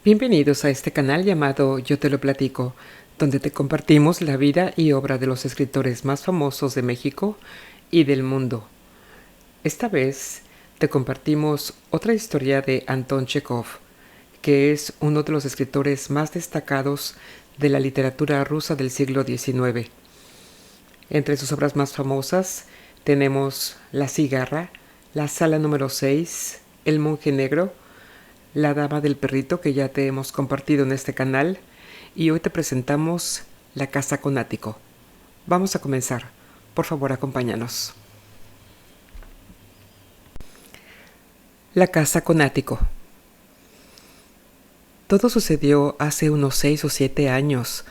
Bienvenidos a este canal llamado Yo te lo platico, donde te compartimos la vida y obra de los escritores más famosos de México y del mundo. Esta vez te compartimos otra historia de Anton Chekhov, que es uno de los escritores más destacados de la literatura rusa del siglo XIX. Entre sus obras más famosas tenemos La cigarra, La sala número 6, El monje negro, La dama del perrito, que ya te hemos compartido en este canal, y hoy te presentamos La casa con ático. Vamos a comenzar. Por favor, acompáñanos. La casa con ático. Todo sucedió hace unos 6 o 7 años,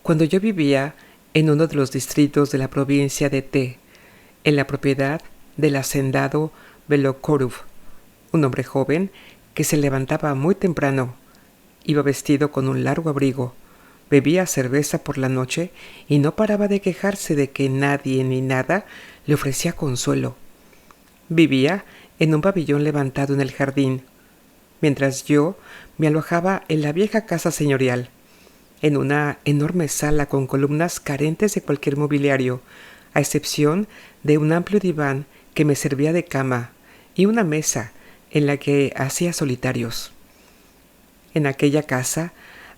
cuando yo vivía en uno de los distritos de la provincia de T, en la propiedad del hacendado Belokorov, un hombre joven que se levantaba muy temprano. Iba vestido con un largo abrigo, bebía cerveza por la noche y no paraba de quejarse de que nadie ni nada le ofrecía consuelo. Vivía en un pabellón levantado en el jardín, mientras yo me alojaba en la vieja casa señorial, en una enorme sala con columnas carentes de cualquier mobiliario, a excepción de un amplio diván que me servía de cama y una mesa en la que hacía solitarios. En aquella casa,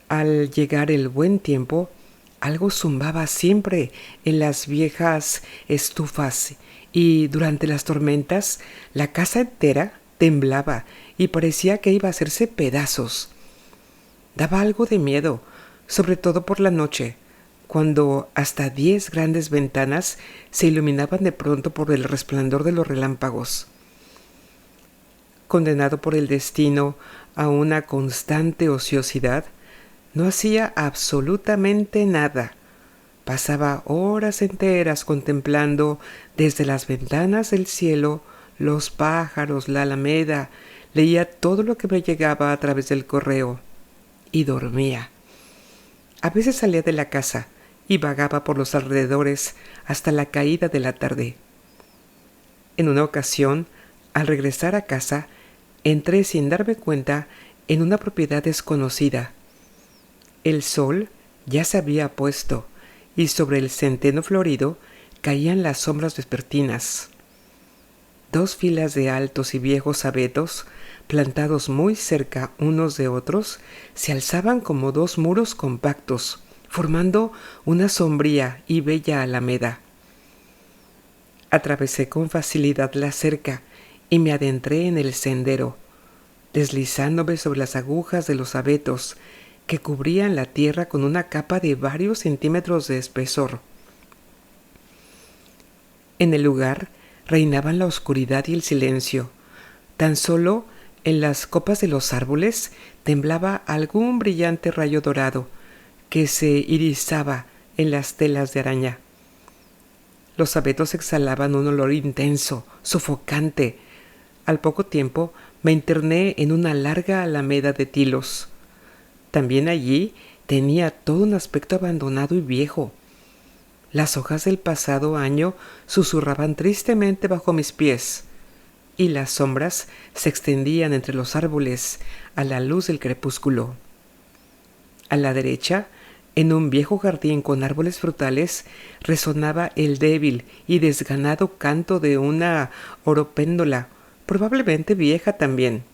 al llegar el buen tiempo, algo zumbaba siempre en las viejas estufas y durante las tormentas la casa entera temblaba y parecía que iba a hacerse pedazos. Daba algo de miedo, sobre todo por la noche, cuando hasta 10 grandes ventanas se iluminaban de pronto por el resplandor de los relámpagos. Condenado por el destino a una constante ociosidad, no hacía absolutamente nada. Pasaba horas enteras contemplando desde las ventanas del cielo los pájaros, la alameda, leía todo lo que me llegaba a través del correo y dormía. A veces salía de la casa y vagaba por los alrededores hasta la caída de la tarde. En una ocasión, al regresar a casa, entré sin darme cuenta en una propiedad desconocida. El sol ya se había puesto y sobre el centeno florido caían las sombras vespertinas. 2 filas de altos y viejos abetos, plantados muy cerca unos de otros, se alzaban como 2 muros compactos, formando una sombría y bella alameda. Atravesé con facilidad la cerca y me adentré en el sendero, deslizándome sobre las agujas de los abetos que cubrían la tierra con una capa de varios centímetros de espesor. En el lugar reinaban la oscuridad y el silencio. Tan solo en las copas de los árboles temblaba algún brillante rayo dorado que se irisaba en las telas de araña. Los abetos exhalaban un olor intenso, sofocante. Al poco tiempo me interné en una larga alameda de tilos. También allí tenía todo un aspecto abandonado y viejo. Las hojas del pasado año susurraban tristemente bajo mis pies, y las sombras se extendían entre los árboles a la luz del crepúsculo. A la derecha, en un viejo jardín con árboles frutales, resonaba el débil y desganado canto de una oropéndola, probablemente vieja también.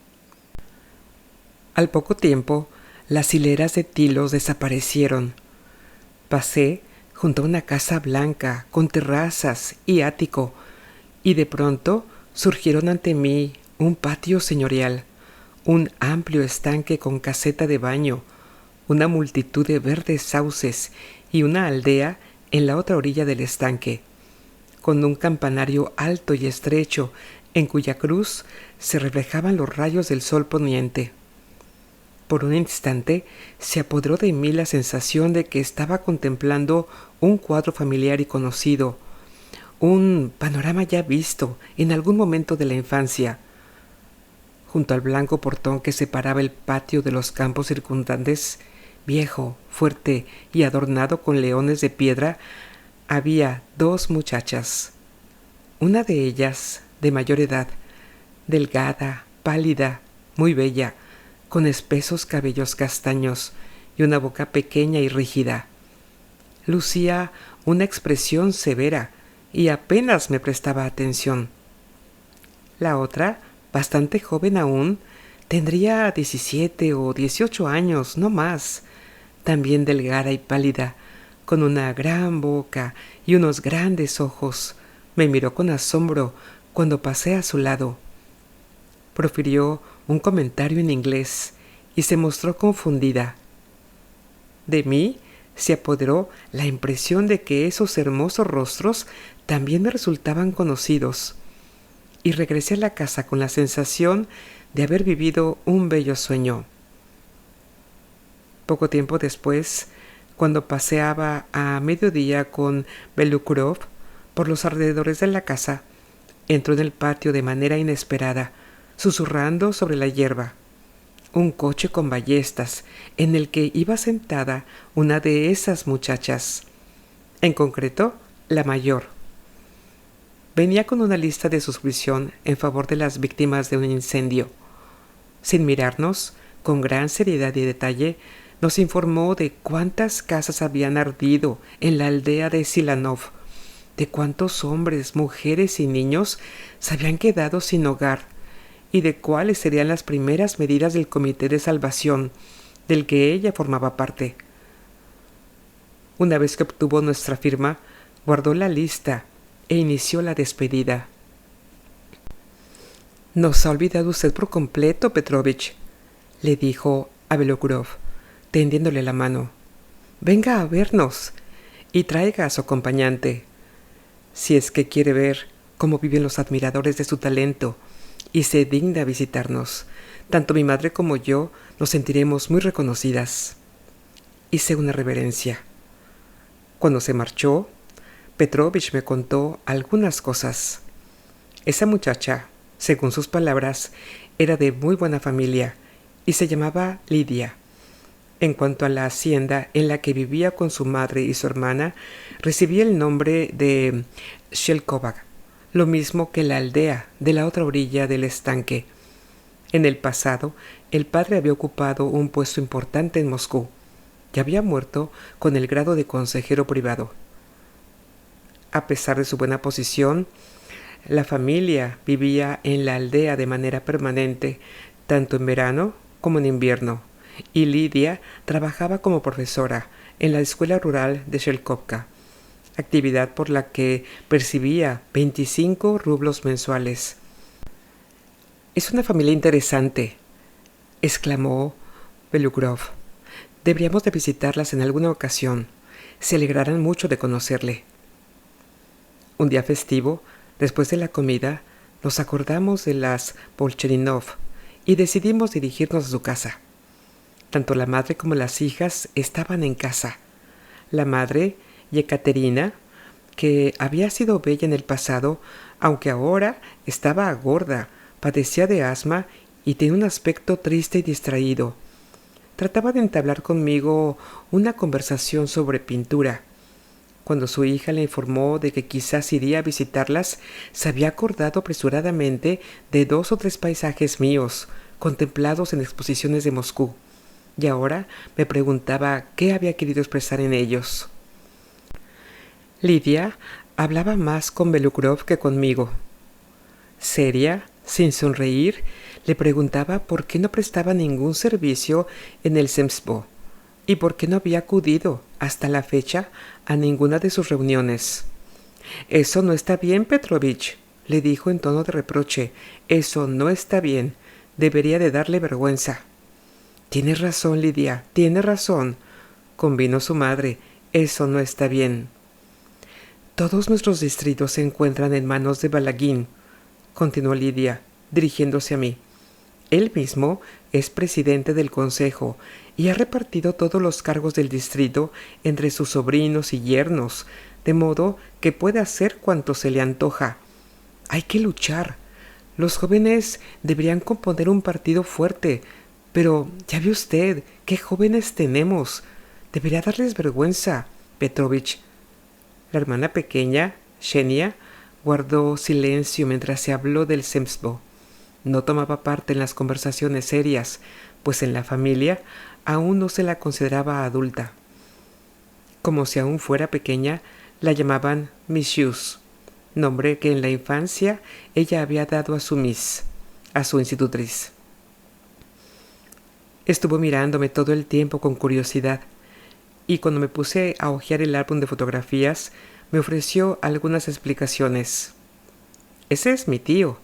Al poco tiempo, las hileras de tilos desaparecieron. Pasé junto a una casa blanca con terrazas y ático, y de pronto surgieron ante mí un patio señorial, un amplio estanque con caseta de baño, una multitud de verdes sauces y una aldea en la otra orilla del estanque, con un campanario alto y estrecho en cuya cruz se reflejaban los rayos del sol poniente. Por un instante se apoderó de mí la sensación de que estaba contemplando un cuadro familiar y conocido, un panorama ya visto en algún momento de la infancia. Junto al blanco portón que separaba el patio de los campos circundantes, viejo, fuerte y adornado con leones de piedra, había 2 muchachas. Una de ellas, de mayor edad, delgada, pálida, muy bella, con espesos cabellos castaños y una boca pequeña y rígida. Lucía una expresión severa y apenas me prestaba atención. La otra, bastante joven aún, tendría 17 o 18 años, no más, también delgada y pálida, con una gran boca y unos grandes ojos. Me miró con asombro cuando pasé a su lado. Profirió un comentario en inglés y se mostró confundida. De mí se apoderó la impresión de que esos hermosos rostros también me resultaban conocidos, y regresé a la casa con la sensación de haber vivido un bello sueño. Poco tiempo después, cuando paseaba a mediodía con Belukurov por los alrededores de la casa, entró en el patio de manera inesperada, susurrando sobre la hierba. Un coche con ballestas en el que iba sentada una de esas muchachas, en concreto, la mayor. Venía con una lista de suscripción en favor de las víctimas de un incendio. Sin mirarnos, con gran seriedad y detalle, nos informó de cuántas casas habían ardido en la aldea de Silanov, de cuántos hombres, mujeres y niños se habían quedado sin hogar, y de cuáles serían las primeras medidas del Comité de Salvación, del que ella formaba parte. Una vez que obtuvo nuestra firma, guardó la lista e inició la despedida. «Nos ha olvidado usted por completo, Petrovich», le dijo a Belokurov, tendiéndole la mano. «Venga a vernos y traiga a su acompañante, si es que quiere ver cómo viven los admiradores de su talento y se digna visitarnos. Tanto mi madre como yo nos sentiremos muy reconocidas». Hice una reverencia. Cuando se marchó, Petrovich me contó algunas cosas. Esa muchacha, según sus palabras, era de muy buena familia y se llamaba Lidia. En cuanto a la hacienda en la que vivía con su madre y su hermana, recibía el nombre de Shelkova, lo mismo que la aldea de la otra orilla del estanque. En el pasado, el padre había ocupado un puesto importante en Moscú y había muerto con el grado de consejero privado. A pesar de su buena posición, la familia vivía en la aldea de manera permanente, tanto en verano como en invierno, y Lidia trabajaba como profesora en la escuela rural de Shelkovka, actividad por la que percibía 25 rublos mensuales. «Es una familia interesante», exclamó Belukurov. «Deberíamos de visitarlas en alguna ocasión. Se alegrarán mucho de conocerle». Un día festivo, después de la comida, nos acordamos de las Polcherinov y decidimos dirigirnos a su casa. Tanto la madre como las hijas estaban en casa. La madre, Yekaterina, que había sido bella en el pasado, aunque ahora estaba gorda, padecía de asma y tenía un aspecto triste y distraído. Trataba de entablar conmigo una conversación sobre pintura. Cuando su hija le informó de que quizás iría a visitarlas, se había acordado apresuradamente de 2 o 3 paisajes míos, contemplados en exposiciones de Moscú, y ahora me preguntaba qué había querido expresar en ellos. Lidia hablaba más con Belukurov que conmigo. Seria, sin sonreír, le preguntaba por qué no prestaba ningún servicio en el Semsbo y por qué no había acudido hasta la fecha a ninguna de sus reuniones. «Eso no está bien, Petrovich», le dijo en tono de reproche. «Eso no está bien. Debería de darle vergüenza». «Tienes razón, Lidia, tienes razón», convino su madre. «Eso no está bien». «Todos nuestros distritos se encuentran en manos de Balagin», continuó Lidia, dirigiéndose a mí. «Él mismo es presidente del consejo y ha repartido todos los cargos del distrito entre sus sobrinos y yernos, de modo que puede hacer cuanto se le antoja. Hay que luchar. Los jóvenes deberían componer un partido fuerte, pero ya ve usted qué jóvenes tenemos. Debería darles vergüenza, Petrovich». La hermana pequeña, Xenia, guardó silencio mientras se habló del Semsbo. No tomaba parte en las conversaciones serias, pues en la familia aún no se la consideraba adulta. Como si aún fuera pequeña, la llamaban Miss Hughes, nombre que en la infancia ella había dado a su Miss, a su institutriz. Estuvo mirándome todo el tiempo con curiosidad, y cuando me puse a hojear el álbum de fotografías, me ofreció algunas explicaciones. «Ese es mi tío,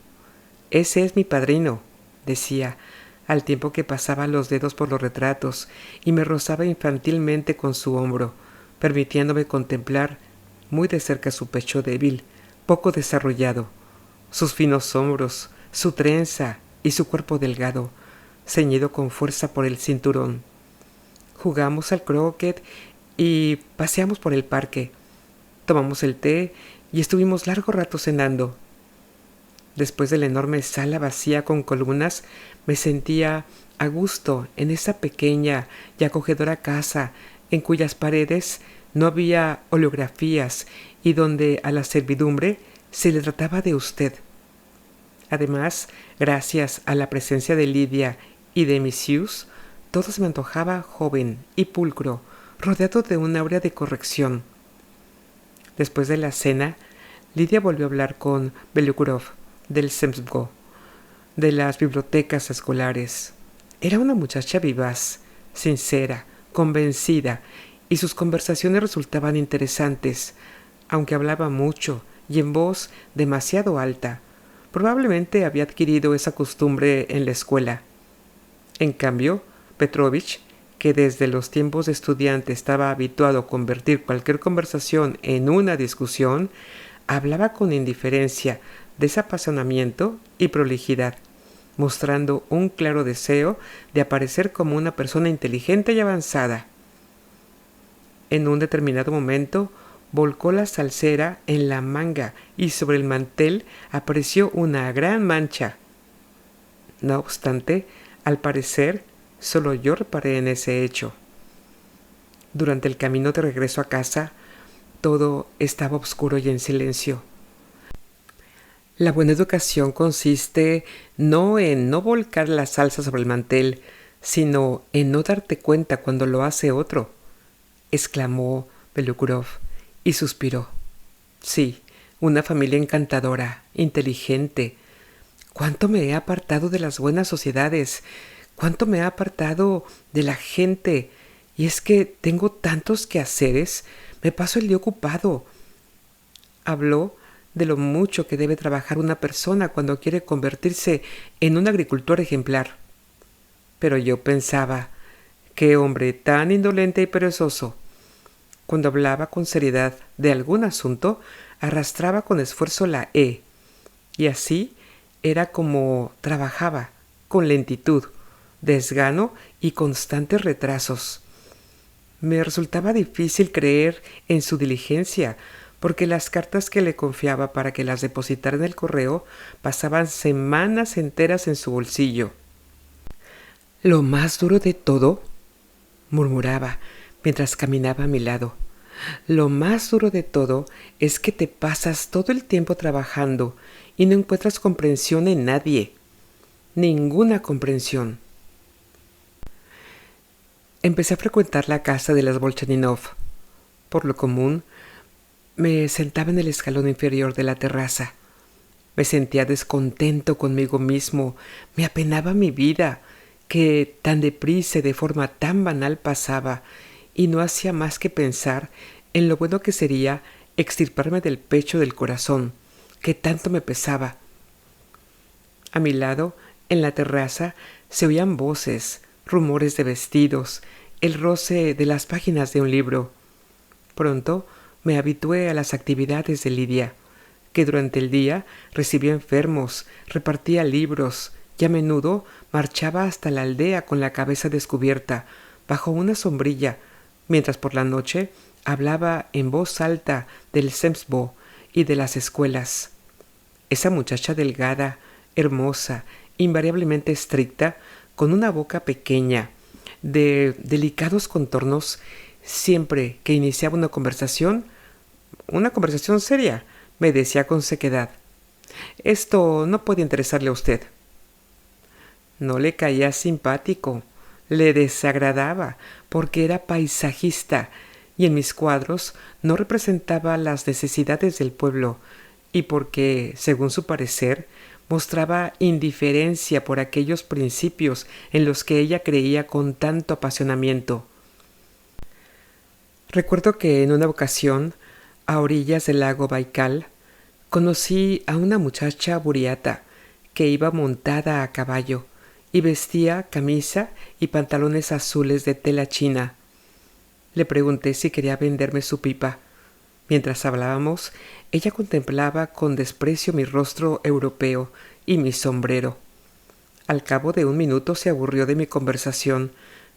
ese es mi padrino», decía, al tiempo que pasaba los dedos por los retratos y me rozaba infantilmente con su hombro, permitiéndome contemplar muy de cerca su pecho débil, poco desarrollado, sus finos hombros, su trenza y su cuerpo delgado, ceñido con fuerza por el cinturón. Jugamos al croquet y paseamos por el parque. Tomamos el té y estuvimos largo rato cenando. Después de la enorme sala vacía con columnas, me sentía a gusto en esa pequeña y acogedora casa en cuyas paredes no había oleografías y donde a la servidumbre se le trataba de usted. Además, gracias a la presencia de Lidia y de Miss Hughes, todo se me antojaba joven y pulcro, rodeado de un áurea de corrección. Después de la cena, Lidia volvió a hablar con Belugurov del Semsbo, de las bibliotecas escolares. Era una muchacha vivaz, sincera, convencida, y sus conversaciones resultaban interesantes, aunque hablaba mucho y en voz demasiado alta. Probablemente había adquirido esa costumbre en la escuela. En cambio, Petrovich, que desde los tiempos de estudiante estaba habituado a convertir cualquier conversación en una discusión, hablaba con indiferencia, desapasionamiento y prolijidad, mostrando un claro deseo de aparecer como una persona inteligente y avanzada. En un determinado momento, volcó la salsera en la manga y sobre el mantel apareció una gran mancha. No obstante, al parecer, solo yo reparé en ese hecho. Durante el camino de regreso a casa, todo estaba oscuro y en silencio. La buena educación consiste no en no volcar la salsa sobre el mantel, sino en no darte cuenta cuando lo hace otro, exclamó Belugurov y suspiró. Sí, una familia encantadora, inteligente. ¿Cuánto me he apartado de las buenas sociedades? ¿Cuánto me he apartado de la gente? Y es que tengo tantos quehaceres, me paso el día ocupado. Habló de lo mucho que debe trabajar una persona cuando quiere convertirse en un agricultor ejemplar. Pero yo pensaba, qué hombre tan indolente y perezoso. Cuando hablaba con seriedad de algún asunto, arrastraba con esfuerzo la E, y así era como trabajaba, con lentitud, desgano y constantes retrasos. Me resultaba difícil creer en su diligencia, porque las cartas que le confiaba para que las depositara en el correo pasaban semanas enteras en su bolsillo. «Lo más duro de todo», murmuraba mientras caminaba a mi lado, «lo más duro de todo es que te pasas todo el tiempo trabajando y no encuentras comprensión en nadie. Ninguna comprensión». Empecé a frecuentar la casa de las Bolchaninov. Por lo común, me sentaba en el escalón inferior de la terraza. Me sentía descontento conmigo mismo, me apenaba mi vida, que tan deprisa y de forma tan banal pasaba, y no hacía más que pensar en lo bueno que sería extirparme del pecho del corazón, que tanto me pesaba. A mi lado, en la terraza, se oían voces, rumores de vestidos, el roce de las páginas de un libro. Pronto me habitué a las actividades de Lidia, que durante el día recibía enfermos, repartía libros y a menudo marchaba hasta la aldea con la cabeza descubierta, bajo una sombrilla, mientras por la noche hablaba en voz alta del Semsbo y de las escuelas. Esa muchacha delgada, hermosa, invariablemente estricta, con una boca pequeña, de delicados contornos, siempre que iniciaba una conversación seria, me decía con sequedad: «Esto no puede interesarle a usted». No le caía simpático, le desagradaba porque era paisajista y en mis cuadros no representaba las necesidades del pueblo y porque, según su parecer, mostraba indiferencia por aquellos principios en los que ella creía con tanto apasionamiento. Recuerdo que en una ocasión, a orillas del lago Baikal, conocí a una muchacha buriata que iba montada a caballo y vestía camisa y pantalones azules de tela china. Le pregunté si quería venderme su pipa. Mientras hablábamos, ella contemplaba con desprecio mi rostro europeo y mi sombrero. Al cabo de un minuto se aburrió de mi conversación,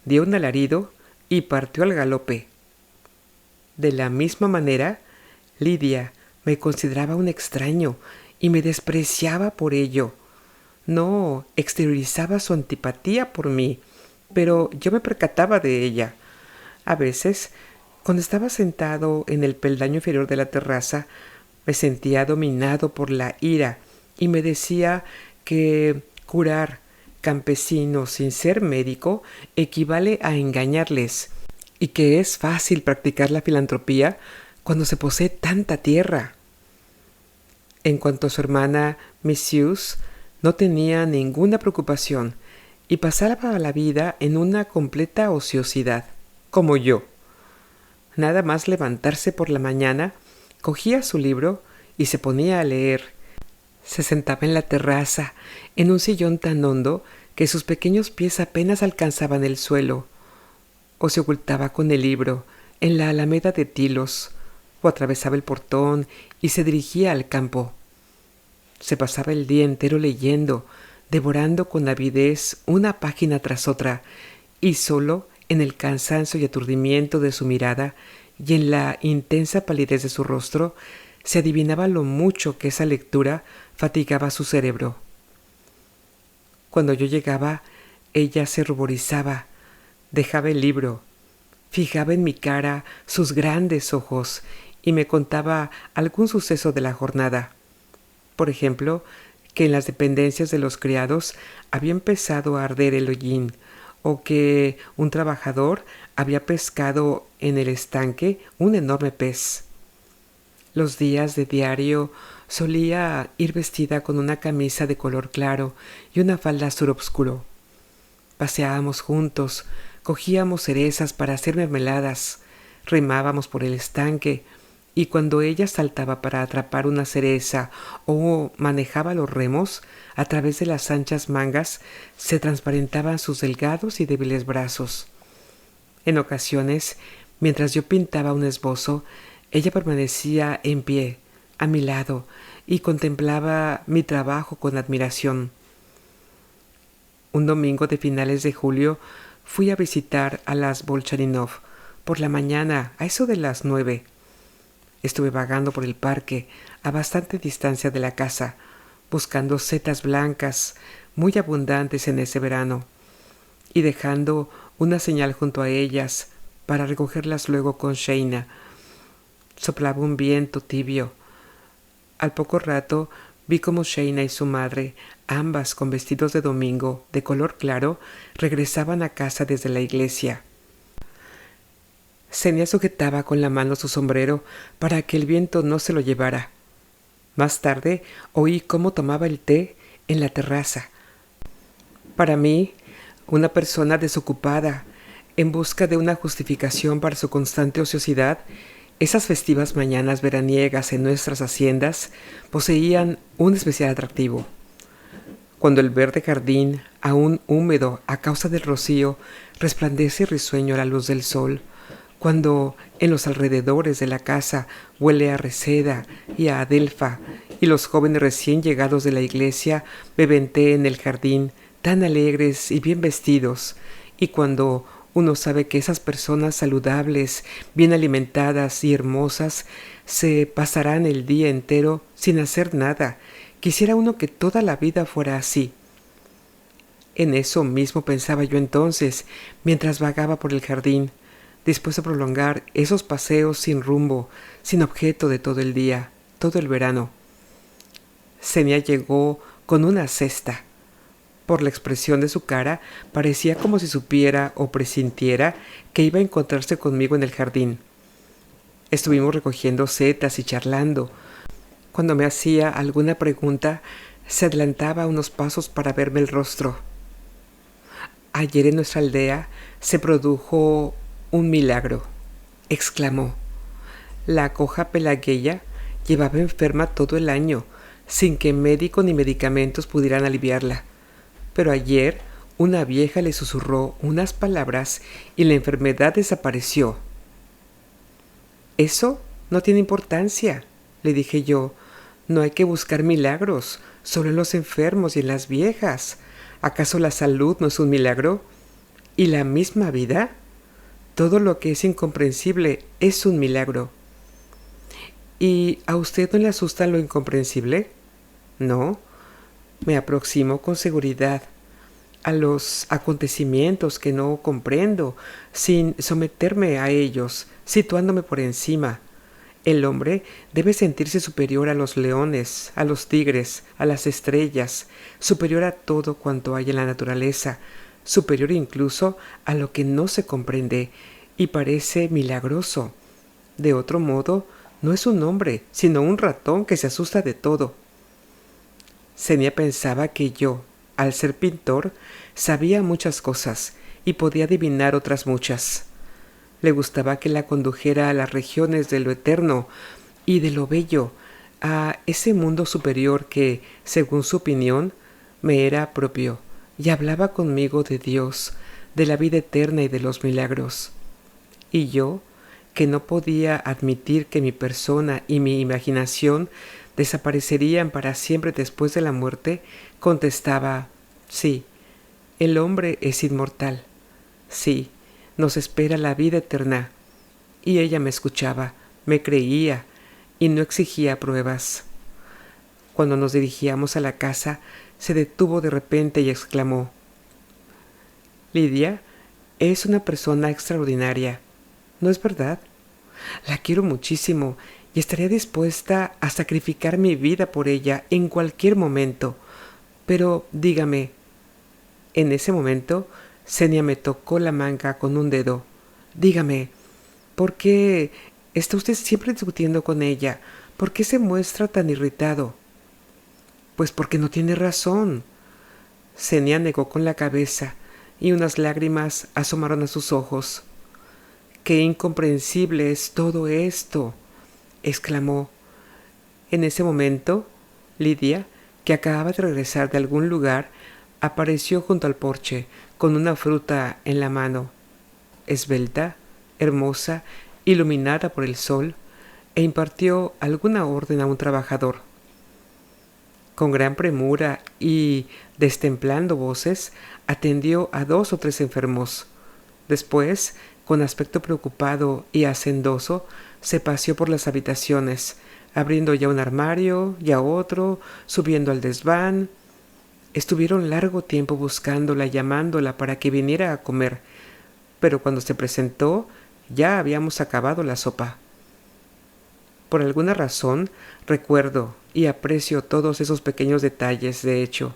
dio un alarido y partió al galope. De la misma manera, Lidia me consideraba un extraño y me despreciaba por ello. No exteriorizaba su antipatía por mí, pero yo me percataba de ella. A veces, cuando estaba sentado en el peldaño inferior de la terraza, me sentía dominado por la ira y me decía que curar campesinos sin ser médico equivale a engañarles y que es fácil practicar la filantropía cuando se posee tanta tierra. En cuanto a su hermana Miss no tenía ninguna preocupación y pasaba la vida en una completa ociosidad, como yo. Nada más levantarse por la mañana, cogía su libro y se ponía a leer. Se sentaba en la terraza, en un sillón tan hondo que sus pequeños pies apenas alcanzaban el suelo, o se ocultaba con el libro en la alameda de tilos, o atravesaba el portón y se dirigía al campo. Se pasaba el día entero leyendo, devorando con avidez una página tras otra, y solo en el cansancio y aturdimiento de su mirada y en la intensa palidez de su rostro se adivinaba lo mucho que esa lectura fatigaba su cerebro. Cuando yo llegaba, ella se ruborizaba, dejaba el libro, fijaba en mi cara sus grandes ojos y me contaba algún suceso de la jornada. Por ejemplo, que en las dependencias de los criados había empezado a arder el hollín, o que un trabajador había pescado en el estanque un enorme pez. Los días de diario solía ir vestida con una camisa de color claro y una falda azul obscuro. Paseábamos juntos, cogíamos cerezas para hacer mermeladas, remábamos por el estanque, y cuando ella saltaba para atrapar una cereza o manejaba los remos, a través de las anchas mangas se transparentaban sus delgados y débiles brazos. En ocasiones, mientras yo pintaba un esbozo, ella permanecía en pie, a mi lado, y contemplaba mi trabajo con admiración. Un domingo de finales de julio fui a visitar a las Bolchaninov por la mañana, a eso de las 9. Estuve vagando por el parque, a bastante distancia de la casa, buscando setas blancas, muy abundantes en ese verano, y dejando una señal junto a ellas para recogerlas luego con Sheina. Soplaba un viento tibio. Al poco rato vi cómo Sheina y su madre, ambas con vestidos de domingo de color claro, regresaban a casa desde la iglesia. Xenia sujetaba con la mano su sombrero para que el viento no se lo llevara. Más tarde oí cómo tomaba el té en la terraza. Para mí, una persona desocupada, en busca de una justificación para su constante ociosidad, esas festivas mañanas veraniegas en nuestras haciendas poseían un especial atractivo. Cuando el verde jardín, aún húmedo a causa del rocío, resplandece risueño a la luz del sol, cuando en los alrededores de la casa huele a reseda y a adelfa, y los jóvenes recién llegados de la iglesia beben té en el jardín, tan alegres y bien vestidos, y cuando uno sabe que esas personas saludables, bien alimentadas y hermosas se pasarán el día entero sin hacer nada, quisiera uno que toda la vida fuera así. En eso mismo pensaba yo entonces, mientras vagaba por el jardín, dispuesto a prolongar esos paseos sin rumbo, sin objeto de todo el día, todo el verano. Xenia llegó con una cesta. Por la expresión de su cara, parecía como si supiera o presintiera que iba a encontrarse conmigo en el jardín. Estuvimos recogiendo setas y charlando. Cuando me hacía alguna pregunta, se adelantaba unos pasos para verme el rostro. Ayer en nuestra aldea se produjo un milagro, exclamó. La coja Pelagueya llevaba enferma todo el año, sin que médico ni medicamentos pudieran aliviarla. Pero ayer una vieja le susurró unas palabras y la enfermedad desapareció. Eso no tiene importancia, le dije yo. No hay que buscar milagros, solo en los enfermos y en las viejas. ¿Acaso la salud no es un milagro? ¿Y la misma vida? Todo lo que es incomprensible es un milagro. ¿Y a usted no le asusta lo incomprensible? No, me aproximo con seguridad a los acontecimientos que no comprendo, sin someterme a ellos, situándome por encima. El hombre debe sentirse superior a los leones, a los tigres, a las estrellas, superior a todo cuanto hay en la naturaleza, superior incluso a lo que no se comprende y parece milagroso. De otro modo, no es un hombre, sino un ratón que se asusta de todo. Senia pensaba que yo, al ser pintor, sabía muchas cosas y podía adivinar otras muchas. Le gustaba que la condujera a las regiones de lo eterno y de lo bello, a ese mundo superior que, según su opinión, me era propio, y hablaba conmigo de Dios, de la vida eterna y de los milagros. Y yo, que no podía admitir que mi persona y mi imaginación desaparecerían para siempre después de la muerte, contestaba: sí, el hombre es inmortal. Sí, nos espera la vida eterna. Y ella me escuchaba, me creía y no exigía pruebas. Cuando nos dirigíamos a la casa, se detuvo de repente y exclamó: Lidia es una persona extraordinaria, ¿no es verdad? La quiero muchísimo y estaría dispuesta a sacrificar mi vida por ella en cualquier momento. Pero dígame. En ese momento, Senia me tocó la manga con un dedo. Dígame, ¿por qué está usted siempre discutiendo con ella? ¿Por qué se muestra tan irritado? Pues porque no tiene razón. Senia negó con la cabeza y unas lágrimas asomaron a sus ojos. ¡Qué incomprensible es todo esto!, exclamó. En ese momento, Lidia, que acababa de regresar de algún lugar, apareció junto al porche con una fruta en la mano. Esbelta, hermosa, iluminada por el sol, e impartió alguna orden a un trabajador. Con gran premura y destemplando voces, atendió a 2 o 3 enfermos. Después, con aspecto preocupado y hacendoso, se paseó por las habitaciones, abriendo ya un armario, ya otro, subiendo al desván. Estuvieron largo tiempo buscándola y llamándola para que viniera a comer, pero cuando se presentó ya habíamos acabado la sopa. Por alguna razón recuerdo y aprecio todos esos pequeños detalles. De hecho,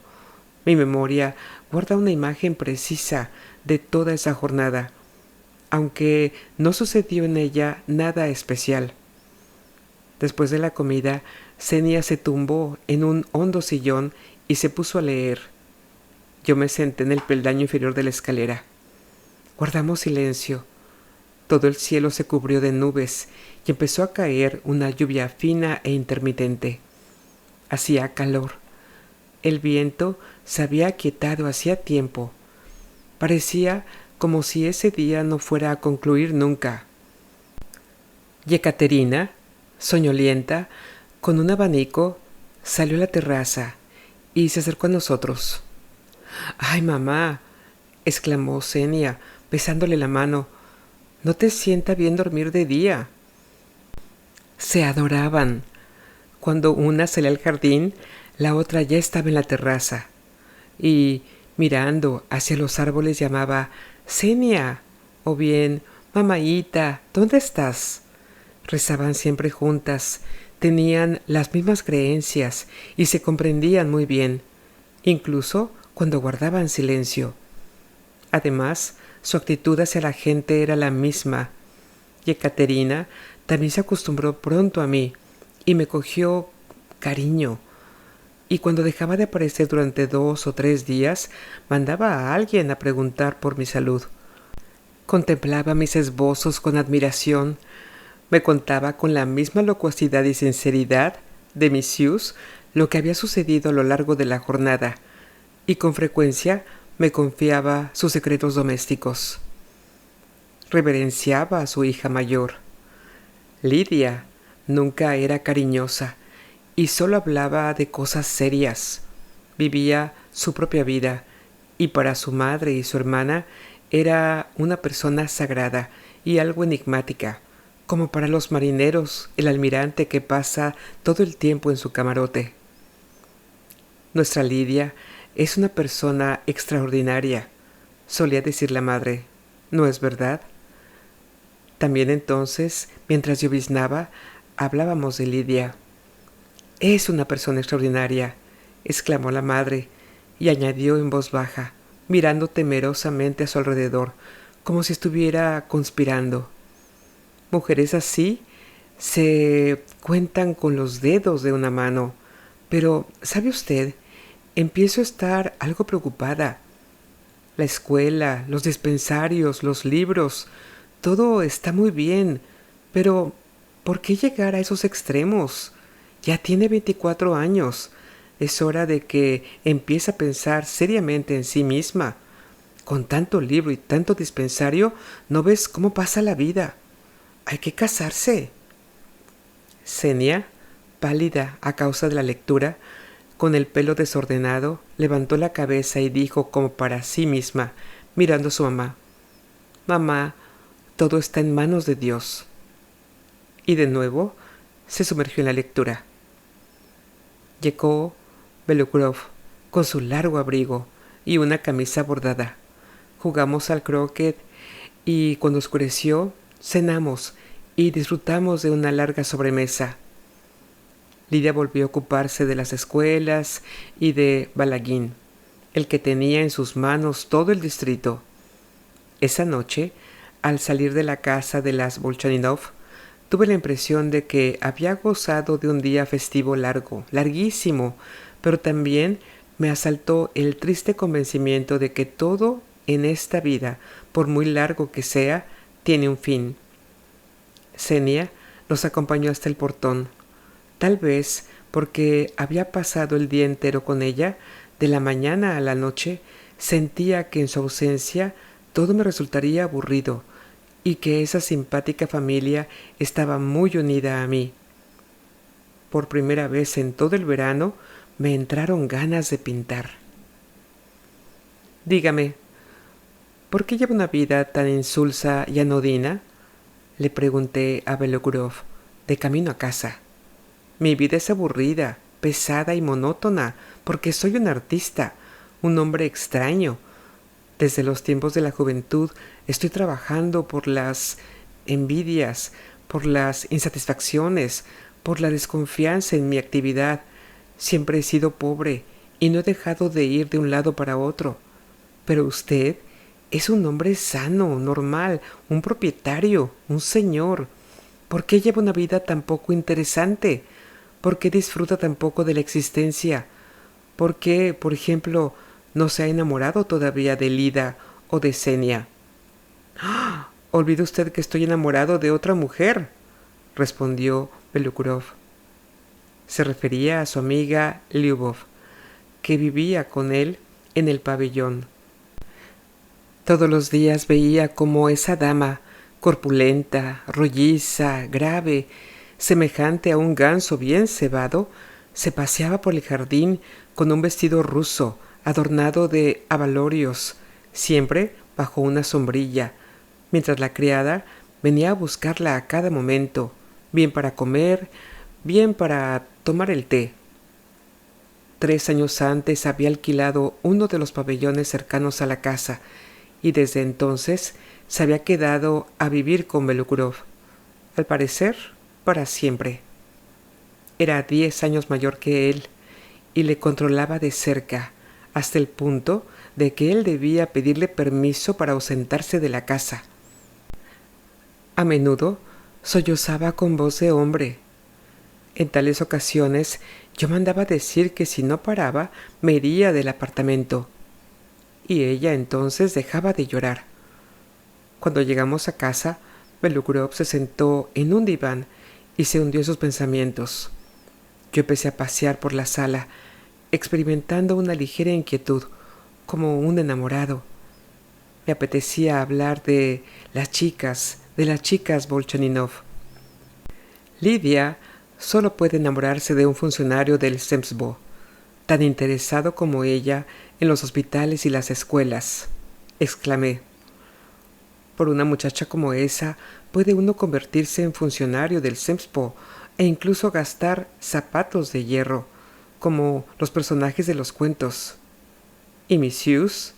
mi memoria guarda una imagen precisa de toda esa jornada, aunque no sucedió en ella nada especial. Después de la comida, Senia se tumbó en un hondo sillón y se puso a leer. Yo me senté en el peldaño inferior de la escalera. Guardamos silencio. Todo el cielo se cubrió de nubes y empezó a caer una lluvia fina e intermitente. Hacía calor. El viento se había aquietado hacía tiempo. Parecía como si ese día no fuera a concluir nunca. Yekaterina, soñolienta, con un abanico, salió a la terraza y se acercó a nosotros. «¡Ay, mamá!», exclamó Senia, besándole la mano. «¿No te sienta bien dormir de día?». Se adoraban. Cuando una salía al jardín, la otra ya estaba en la terraza y, mirando hacia los árboles, llamaba «Senia», o bien «Mamaíta, ¿dónde estás?». Rezaban siempre juntas, tenían las mismas creencias y se comprendían muy bien. Incluso cuando guardaban silencio. Además, su actitud hacia la gente era la misma, y Ekaterina también se acostumbró pronto a mí y me cogió cariño. Y cuando dejaba de aparecer durante 2 o 3 días, mandaba a alguien a preguntar por mi salud. Contemplaba mis esbozos con admiración, me contaba con la misma locuacidad y sinceridad de Misius lo que había sucedido a lo largo de la jornada, y con frecuencia me confiaba sus secretos domésticos. Reverenciaba a su hija mayor. Lidia nunca era cariñosa y solo hablaba de cosas serias. Vivía su propia vida y para su madre y su hermana era una persona sagrada y algo enigmática, como para los marineros el almirante que pasa todo el tiempo en su camarote. Nuestra Lidia es una persona extraordinaria, solía decir la madre, ¿no es verdad? También entonces, mientras lloviznaba, hablábamos de Lidia. Es una persona extraordinaria, exclamó la madre, y añadió en voz baja, mirando temerosamente a su alrededor, como si estuviera conspirando. Mujeres así se cuentan con los dedos de una mano, pero, ¿sabe usted? Empiezo a estar algo preocupada. La escuela, los dispensarios, los libros, todo está muy bien, pero ¿por qué llegar a esos extremos? Ya tiene 24 años. Es hora de que empiece a pensar seriamente en sí misma. Con tanto libro y tanto dispensario, ¿no ves cómo pasa la vida? Hay que casarse. Senia, pálida a causa de la lectura, con el pelo desordenado, levantó la cabeza y dijo como para sí misma, mirando a su mamá, «Mamá, todo está en manos de Dios». Y de nuevo se sumergió en la lectura. Llegó Belugrov con su largo abrigo y una camisa bordada. Jugamos al croquet y cuando oscureció cenamos y disfrutamos de una larga sobremesa. Lidia volvió a ocuparse de las escuelas y de Balaguín, el que tenía en sus manos todo el distrito. Esa noche, al salir de la casa de las Bolchaninov, tuve la impresión de que había gozado de un día festivo largo, larguísimo, pero también me asaltó el triste convencimiento de que todo en esta vida, por muy largo que sea, tiene un fin. Senia nos acompañó hasta el portón. Tal vez porque había pasado el día entero con ella, de la mañana a la noche, sentía que en su ausencia todo me resultaría aburrido y que esa simpática familia estaba muy unida a mí. Por primera vez en todo el verano me entraron ganas de pintar. Dígame, ¿por qué lleva una vida tan insulsa y anodina? Le pregunté a Belokurov, de camino a casa. Mi vida es aburrida, pesada y monótona, porque soy un artista, un hombre extraño. Desde los tiempos de la juventud estoy trabajando por las envidias, por las insatisfacciones, por la desconfianza en mi actividad. Siempre he sido pobre y no he dejado de ir de un lado para otro. Pero usted es un hombre sano, normal, un propietario, un señor. ¿Por qué lleva una vida tan poco interesante? ¿Por qué disfruta tan poco de la existencia? ¿Por qué, por ejemplo, no se ha enamorado todavía de Lida o de Senia? ¡Ah! «Olvide usted que estoy enamorado de otra mujer», respondió Belukurov. Se refería a su amiga Lyubov, que vivía con él en el pabellón. Todos los días veía cómo esa dama, corpulenta, rolliza, grave, semejante a un ganso bien cebado, se paseaba por el jardín con un vestido ruso adornado de abalorios, siempre bajo una sombrilla, mientras la criada venía a buscarla a cada momento, bien para comer, bien para tomar el té. 3 años antes había alquilado uno de los pabellones cercanos a la casa y desde entonces se había quedado a vivir con Belukurov, al parecer para siempre. Era 10 años mayor que él y le controlaba de cerca, hasta el punto de que él debía pedirle permiso para ausentarse de la casa. A menudo sollozaba con voz de hombre. En tales ocasiones yo mandaba decir que si no paraba me iría del apartamento, y ella entonces dejaba de llorar. Cuando llegamos a casa, Belugurov se sentó en un diván y se hundió en sus pensamientos. Yo empecé a pasear por la sala, experimentando una ligera inquietud, como un enamorado. Me apetecía hablar de las chicas Bolchaninov. Lidia solo puede enamorarse de un funcionario del Zemstvo, tan interesado como ella en los hospitales y las escuelas, exclamé. Por una muchacha como esa puede uno convertirse en funcionario del Zemstvo e incluso gastar zapatos de hierro, como los personajes de los cuentos. ¿Y Misius?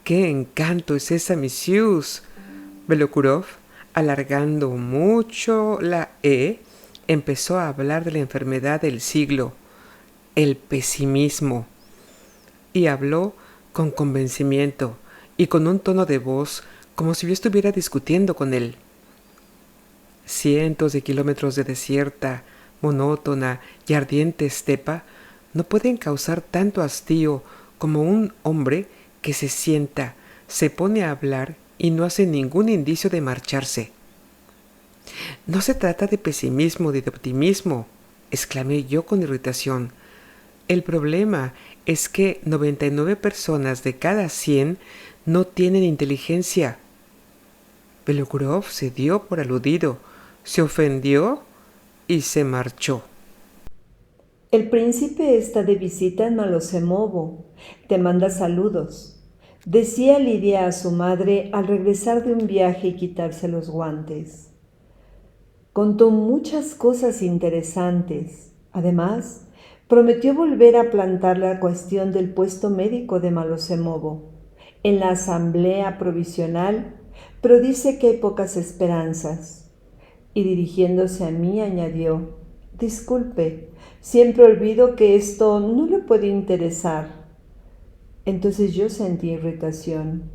¡Qué encanto es esa Misius! Belogorov, alargando mucho la E, empezó a hablar de la enfermedad del siglo, el pesimismo, y habló con convencimiento y con un tono de voz como si yo estuviera discutiendo con él. Cientos de kilómetros de desierta, monótona y ardiente estepa no pueden causar tanto hastío como un hombre que se sienta, se pone a hablar y no hace ningún indicio de marcharse. No se trata de pesimismo ni de optimismo, exclamé yo con irritación. El problema es que 99 personas de cada 100 no tienen inteligencia. Belogorov se dio por aludido, se ofendió y se marchó. El príncipe está de visita en Malosemovo. Te manda saludos, decía Lidia a su madre al regresar de un viaje y quitarse los guantes. Contó muchas cosas interesantes. Además, prometió volver a plantar la cuestión del puesto médico de Malosemovo en la asamblea provisional, pero dice que hay pocas esperanzas. Y dirigiéndose a mí añadió: disculpe, siempre olvido que esto no le puede interesar. Entonces yo sentí irritación.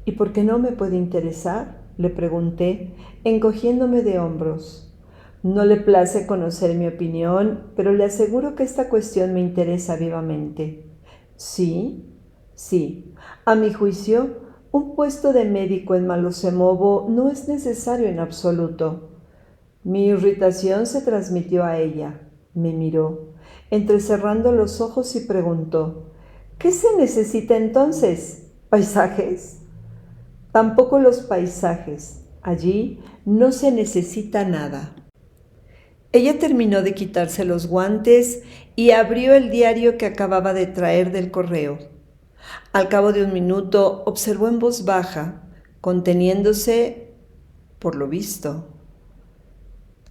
¿Y por qué no me puede interesar?, le pregunté, encogiéndome de hombros. No le place conocer mi opinión, pero le aseguro que esta cuestión me interesa vivamente. ¿Sí? Sí. A mi juicio, un puesto de médico en Malosemovo no es necesario en absoluto. Mi irritación se transmitió a ella. Me miró, entrecerrando los ojos, y preguntó: ¿qué se necesita entonces? ¿Paisajes? Tampoco los paisajes. Allí no se necesita nada. Ella terminó de quitarse los guantes y abrió el diario que acababa de traer del correo. Al cabo de un minuto observó en voz baja, conteniéndose, por lo visto: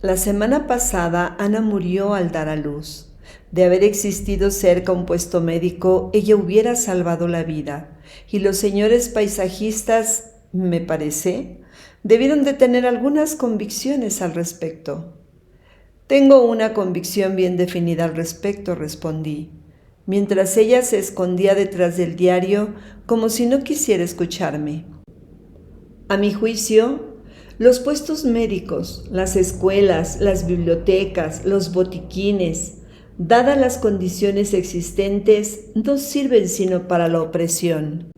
la semana pasada Ana murió al dar a luz. De haber existido cerca un puesto médico, ella hubiera salvado la vida, y los señores paisajistas, me parece, debieron de tener algunas convicciones al respecto. Tengo una convicción bien definida al respecto, respondí, mientras ella se escondía detrás del diario como si no quisiera escucharme. A mi juicio, los puestos médicos, las escuelas, las bibliotecas, los botiquines, dadas las condiciones existentes, no sirven sino para la opresión.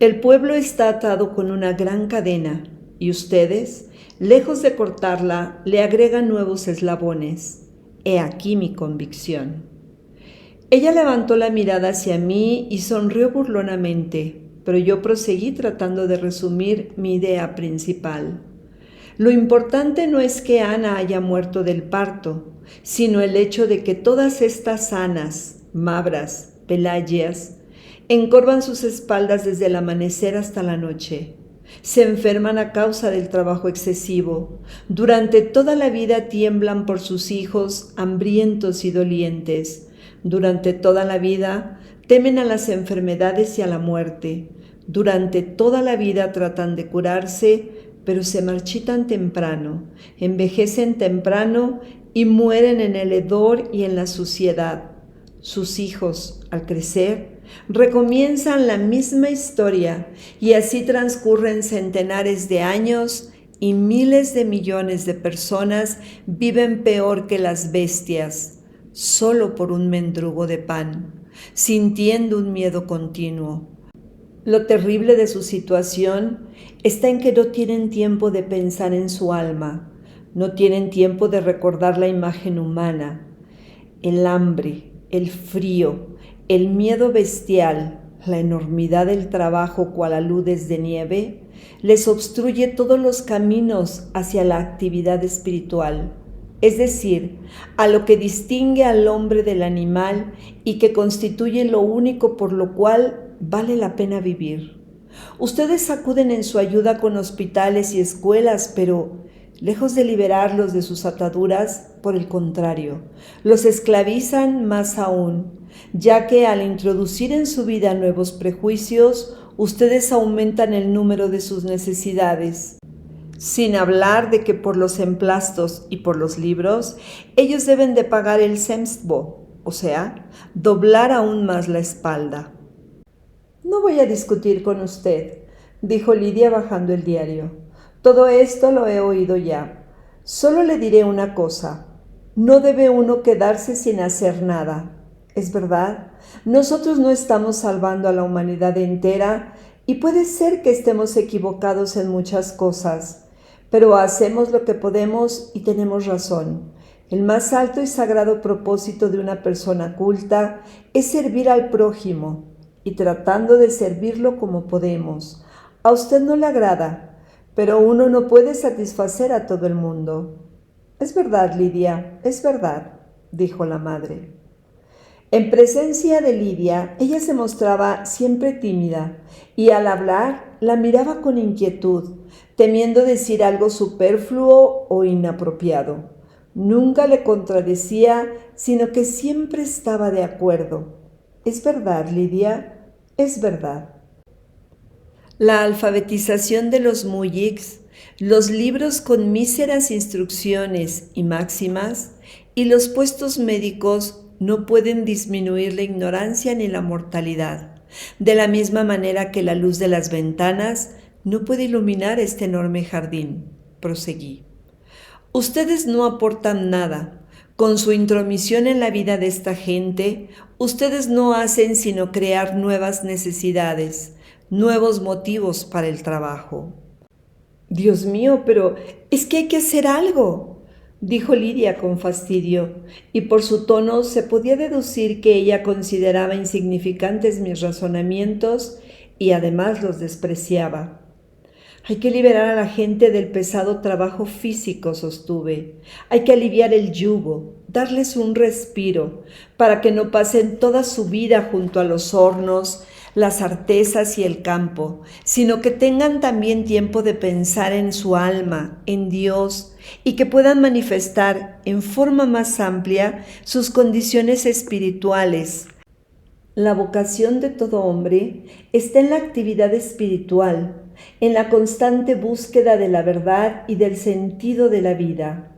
El pueblo está atado con una gran cadena, y ustedes, lejos de cortarla, le agregan nuevos eslabones. He aquí mi convicción. Ella levantó la mirada hacia mí y sonrió burlonamente, pero yo proseguí tratando de resumir mi idea principal. Lo importante no es que Ana haya muerto del parto, sino el hecho de que todas estas Anas, Mavras, Pelágias, encorvan sus espaldas desde el amanecer hasta la noche. Se enferman a causa del trabajo excesivo. Durante toda la vida tiemblan por sus hijos, hambrientos y dolientes. Durante toda la vida temen a las enfermedades y a la muerte. Durante toda la vida tratan de curarse, pero se marchitan temprano, envejecen temprano y mueren en el hedor y en la suciedad. Sus hijos, al crecer, recomienzan la misma historia y así transcurren centenares de años y miles de millones de personas viven peor que las bestias, solo por un mendrugo de pan, sintiendo un miedo continuo. Lo terrible de su situación está en que no tienen tiempo de pensar en su alma, no tienen tiempo de recordar la imagen humana. El hambre, el frío, el miedo bestial, la enormidad del trabajo cual aludes de nieve, les obstruye todos los caminos hacia la actividad espiritual, es decir, a lo que distingue al hombre del animal y que constituye lo único por lo cual vale la pena vivir. Ustedes acuden en su ayuda con hospitales y escuelas, pero lejos de liberarlos de sus ataduras, por el contrario, los esclavizan más aún, ya que al introducir en su vida nuevos prejuicios, ustedes aumentan el número de sus necesidades. Sin hablar de que por los emplastos y por los libros, ellos deben de pagar el zemstvo, o sea, doblar aún más la espalda. No voy a discutir con usted, dijo Lidia bajando el diario. Todo esto lo he oído ya. Solo le diré una cosa. No debe uno quedarse sin hacer nada. Es verdad, nosotros no estamos salvando a la humanidad entera y puede ser que estemos equivocados en muchas cosas, pero hacemos lo que podemos y tenemos razón. El más alto y sagrado propósito de una persona culta es servir al prójimo y tratando de servirlo como podemos. A usted no le agrada, pero uno no puede satisfacer a todo el mundo. Es verdad, Lidia, es verdad, dijo la madre. En presencia de Lidia, ella se mostraba siempre tímida y al hablar la miraba con inquietud, temiendo decir algo superfluo o inapropiado. Nunca le contradecía, sino que siempre estaba de acuerdo. ¿Es verdad, Lidia? Es verdad. La alfabetización de los mujiks, los libros con míseras instrucciones y máximas, y los puestos médicos no pueden disminuir la ignorancia ni la mortalidad, de la misma manera que la luz de las ventanas no puede iluminar este enorme jardín, proseguí. Ustedes no aportan nada. Con su intromisión en la vida de esta gente, ustedes no hacen sino crear nuevas necesidades, nuevos motivos para el trabajo. Dios mío, pero es que hay que hacer algo, dijo Lidia con fastidio, y por su tono se podía deducir que ella consideraba insignificantes mis razonamientos y además los despreciaba. Hay que liberar a la gente del pesado trabajo físico, sostuve. Hay que aliviar el yugo, darles un respiro, para que no pasen toda su vida junto a los hornos, las artesas y el campo, sino que tengan también tiempo de pensar en su alma, en Dios, y que puedan manifestar en forma más amplia sus condiciones espirituales. La vocación de todo hombre está en la actividad espiritual, en la constante búsqueda de la verdad y del sentido de la vida.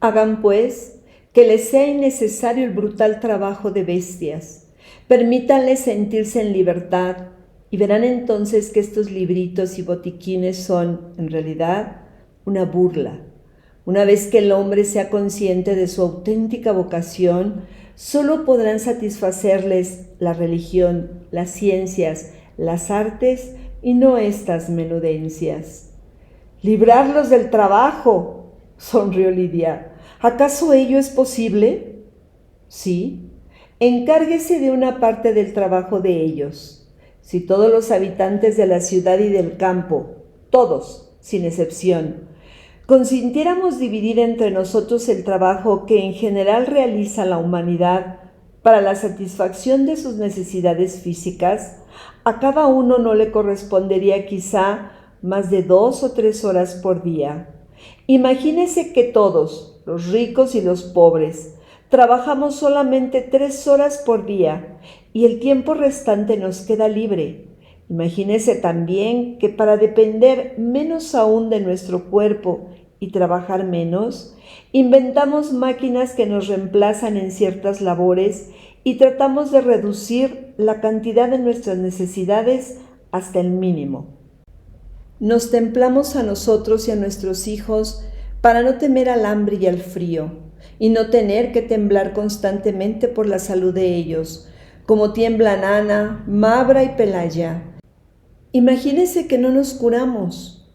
Hagan, pues, que les sea innecesario el brutal trabajo de bestias. Permítanles sentirse en libertad y verán entonces que estos libritos y botiquines son, en realidad, una burla. Una vez que el hombre sea consciente de su auténtica vocación, solo podrán satisfacerles la religión, las ciencias, las artes y no estas menudencias. ¡Librarlos del trabajo!, sonrió Lidia. ¿Acaso ello es posible? Sí. Encárguese de una parte del trabajo de ellos. Si todos los habitantes de la ciudad y del campo, todos, sin excepción, consintiéramos dividir entre nosotros el trabajo que en general realiza la humanidad para la satisfacción de sus necesidades físicas, a cada uno no le correspondería quizá más de 2 o 3 horas por día. Imagínese que todos, los ricos y los pobres, trabajamos solamente 3 horas por día y el tiempo restante nos queda libre. Imagínese también que para depender menos aún de nuestro cuerpo y trabajar menos, inventamos máquinas que nos reemplazan en ciertas labores y tratamos de reducir la cantidad de nuestras necesidades hasta el mínimo. Nos templamos a nosotros y a nuestros hijos para no temer al hambre y al frío, y no tener que temblar constantemente por la salud de ellos, como tiemblan Ana, Mabra y Pelaya. Imagínense que no nos curamos,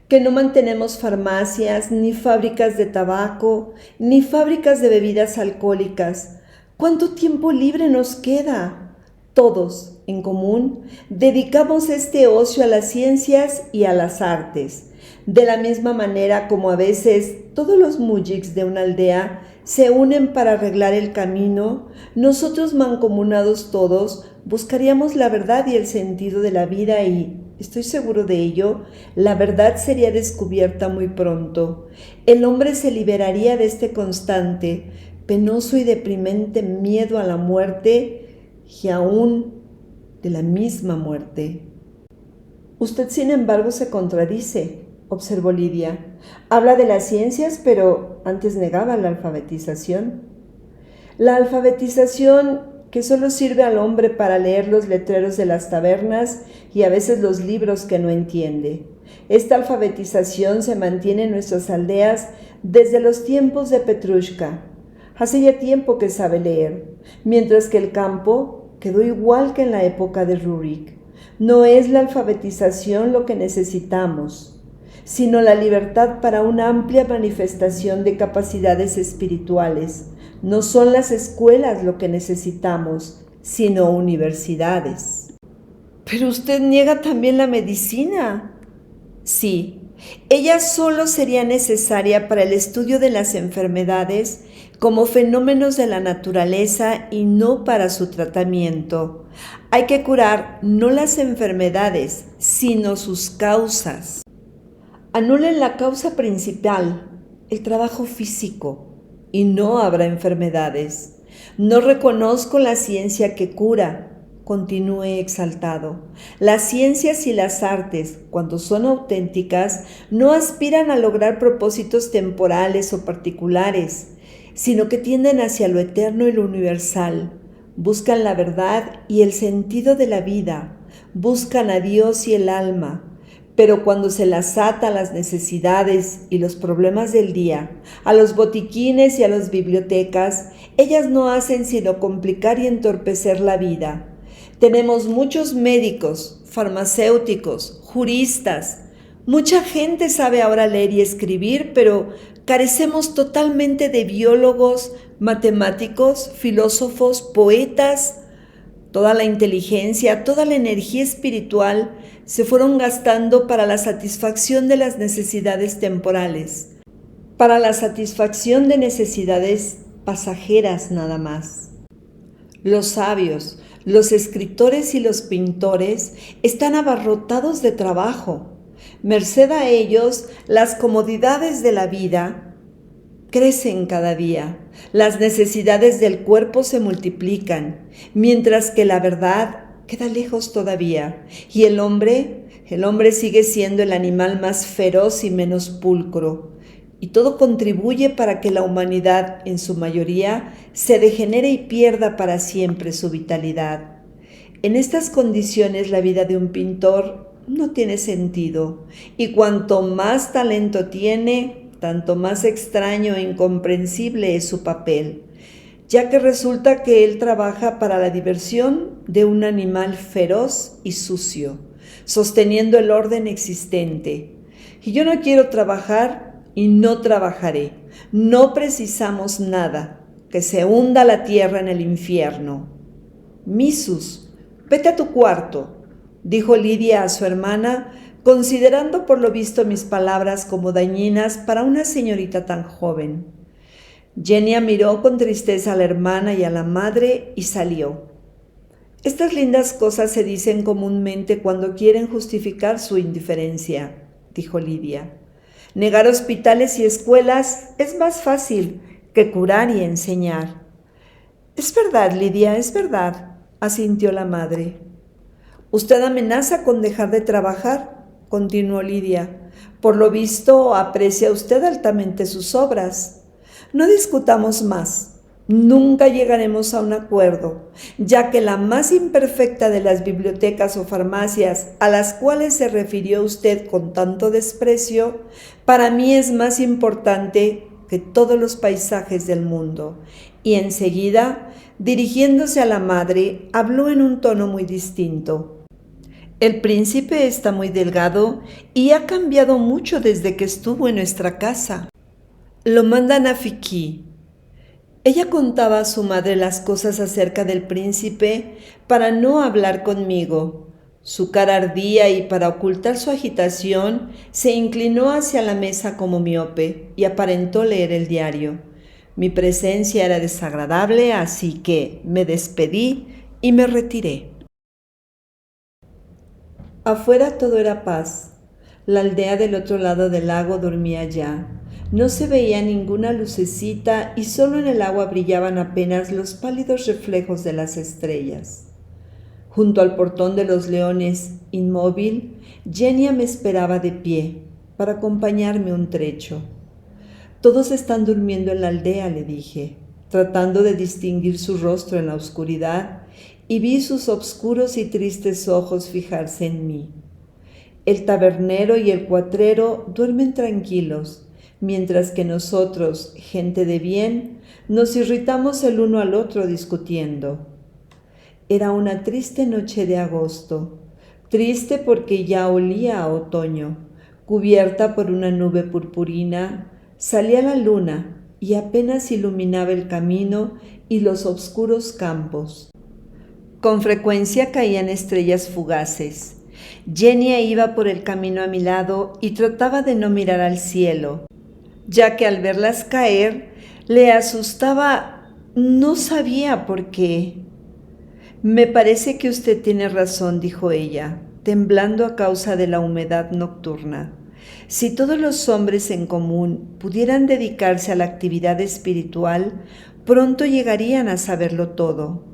que no mantenemos farmacias, ni fábricas de tabaco, ni fábricas de bebidas alcohólicas. ¿Cuánto tiempo libre nos queda? Todos, en común, dedicamos este ocio a las ciencias y a las artes, de la misma manera como a veces todos los mujiks de una aldea se unen para arreglar el camino. Nosotros, mancomunados todos, buscaríamos la verdad y el sentido de la vida y, estoy seguro de ello, la verdad sería descubierta muy pronto. El hombre se liberaría de este constante, penoso y deprimente miedo a la muerte y aún de la misma muerte. Usted, sin embargo, se contradice, observó Lidia. Habla de las ciencias, pero antes negaba la alfabetización. La alfabetización que solo sirve al hombre para leer los letreros de las tabernas y a veces los libros que no entiende. Esta alfabetización se mantiene en nuestras aldeas desde los tiempos de Petrushka. Hace ya tiempo que sabe leer, mientras que el campo quedó igual que en la época de Rurik. No es la alfabetización lo que necesitamos, sino la libertad para una amplia manifestación de capacidades espirituales. No son las escuelas lo que necesitamos, sino universidades. Pero usted niega también la medicina. Sí, ella solo sería necesaria para el estudio de las enfermedades como fenómenos de la naturaleza y no para su tratamiento. Hay que curar no las enfermedades, sino sus causas. Anulen la causa principal, el trabajo físico, y no habrá enfermedades. No reconozco la ciencia que cura, continúe exaltado. Las ciencias y las artes, cuando son auténticas, no aspiran a lograr propósitos temporales o particulares, sino que tienden hacia lo eterno y lo universal. Buscan la verdad y el sentido de la vida, buscan a Dios y el alma. Pero cuando se las ata a las necesidades y los problemas del día, a los botiquines y a las bibliotecas, ellas no hacen sino complicar y entorpecer la vida. Tenemos muchos médicos, farmacéuticos, juristas. Mucha gente sabe ahora leer y escribir, pero carecemos totalmente de biólogos, matemáticos, filósofos, poetas. Toda la inteligencia, toda la energía espiritual se fueron gastando para la satisfacción de las necesidades temporales, para la satisfacción de necesidades pasajeras nada más. Los sabios, los escritores y los pintores están abarrotados de trabajo. Merced a ellos, las comodidades de la vida crecen cada día. Las necesidades del cuerpo se multiplican, mientras que la verdad queda lejos todavía. Y el hombre sigue siendo el animal más feroz y menos pulcro. Y todo contribuye para que la humanidad, en su mayoría, se degenere y pierda para siempre su vitalidad. En estas condiciones la vida de un pintor no tiene sentido, y cuanto más talento tiene, tanto más extraño e incomprensible es su papel, ya que resulta que él trabaja para la diversión de un animal feroz y sucio, sosteniendo el orden existente. Y yo no quiero trabajar y no trabajaré. No precisamos nada, que se hunda la tierra en el infierno. Misus, vete a tu cuarto, dijo Lidia a su hermana, considerando por lo visto mis palabras como dañinas para una señorita tan joven. Genia miró con tristeza a la hermana y a la madre y salió. Estas lindas cosas se dicen comúnmente cuando quieren justificar su indiferencia, dijo Lidia. Negar hospitales y escuelas es más fácil que curar y enseñar. Es verdad, Lidia, es verdad, asintió la madre. Usted amenaza con dejar de trabajar, continuó Lidia. Por lo visto, aprecia usted altamente sus obras. No discutamos más. Nunca llegaremos a un acuerdo, ya que la más imperfecta de las bibliotecas o farmacias a las cuales se refirió usted con tanto desprecio, para mí es más importante que todos los paisajes del mundo. Y enseguida, dirigiéndose a la madre, habló en un tono muy distinto. El príncipe está muy delgado y ha cambiado mucho desde que estuvo en nuestra casa. Lo mandan a Fiqui. Ella contaba a su madre las cosas acerca del príncipe para no hablar conmigo. Su cara ardía y para ocultar su agitación se inclinó hacia la mesa como miope y aparentó leer el diario. Mi presencia era desagradable, así que me despedí y me retiré. Afuera todo era paz. La aldea del otro lado del lago dormía ya. No se veía ninguna lucecita y solo en el agua brillaban apenas los pálidos reflejos de las estrellas. Junto al portón de los leones, inmóvil, Genia me esperaba de pie para acompañarme un trecho. Todos están durmiendo en la aldea, le dije, tratando de distinguir su rostro en la oscuridad, y vi sus obscuros y tristes ojos fijarse en mí. El tabernero y el cuatrero duermen tranquilos, mientras que nosotros, gente de bien, nos irritamos el uno al otro discutiendo. Era una triste noche de agosto, triste porque ya olía a otoño. Cubierta por una nube purpurina, salía la luna y apenas iluminaba el camino y los oscuros campos. Con frecuencia caían estrellas fugaces. Genia iba por el camino a mi lado y trataba de no mirar al cielo, ya que al verlas caer le asustaba, no sabía por qué. Me parece que usted tiene razón, dijo ella, temblando a causa de la humedad nocturna. Si todos los hombres en común pudieran dedicarse a la actividad espiritual, pronto llegarían a saberlo todo.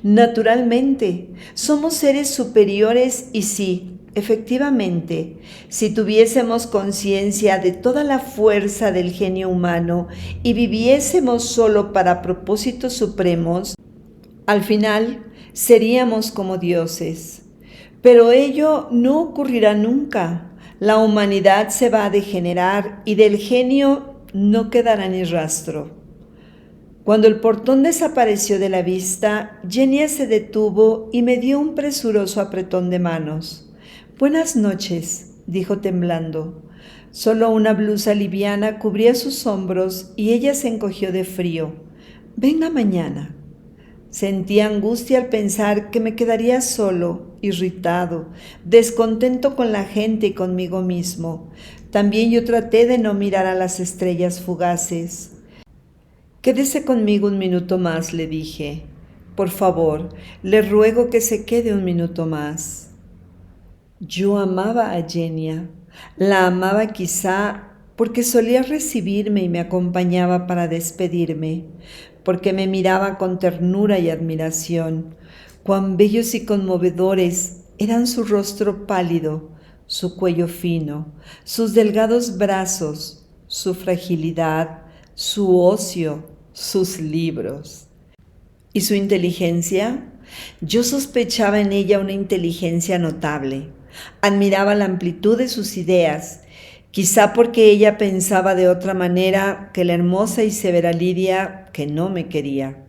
Naturalmente, somos seres superiores y sí, efectivamente, si tuviésemos conciencia de toda la fuerza del genio humano y viviésemos solo para propósitos supremos, al final seríamos como dioses. Pero ello no ocurrirá nunca. La humanidad se va a degenerar y del genio no quedará ni rastro. Cuando el portón desapareció de la vista, Genia se detuvo y me dio un presuroso apretón de manos. «Buenas noches», dijo temblando. Solo una blusa liviana cubría sus hombros y ella se encogió de frío. «Venga mañana». Sentí angustia al pensar que me quedaría solo, irritado, descontento con la gente y conmigo mismo. También yo traté de no mirar a las estrellas fugaces. «Quédese conmigo un minuto más», le dije. «Por favor, le ruego que se quede un minuto más». Yo amaba a Genia. La amaba quizá porque solía recibirme y me acompañaba para despedirme, porque me miraba con ternura y admiración. Cuán bellos y conmovedores eran su rostro pálido, su cuello fino, sus delgados brazos, su fragilidad, su ocio, sus libros. ¿Y su inteligencia? Yo sospechaba en ella una inteligencia notable. Admiraba la amplitud de sus ideas, quizá porque ella pensaba de otra manera que la hermosa y severa Lidia, que no me quería.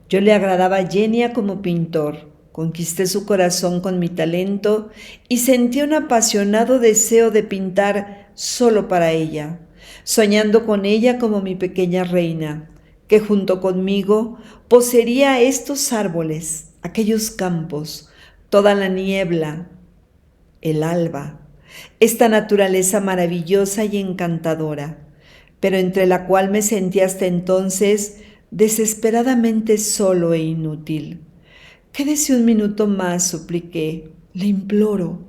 Yo le agradaba a Genia como pintor, conquisté su corazón con mi talento y sentí un apasionado deseo de pintar solo para ella, soñando con ella como mi pequeña reina, que junto conmigo poseería estos árboles, aquellos campos, toda la niebla, el alba, esta naturaleza maravillosa y encantadora, pero entre la cual me sentí hasta entonces desesperadamente solo e inútil. «Quédese un minuto más», supliqué, «le imploro».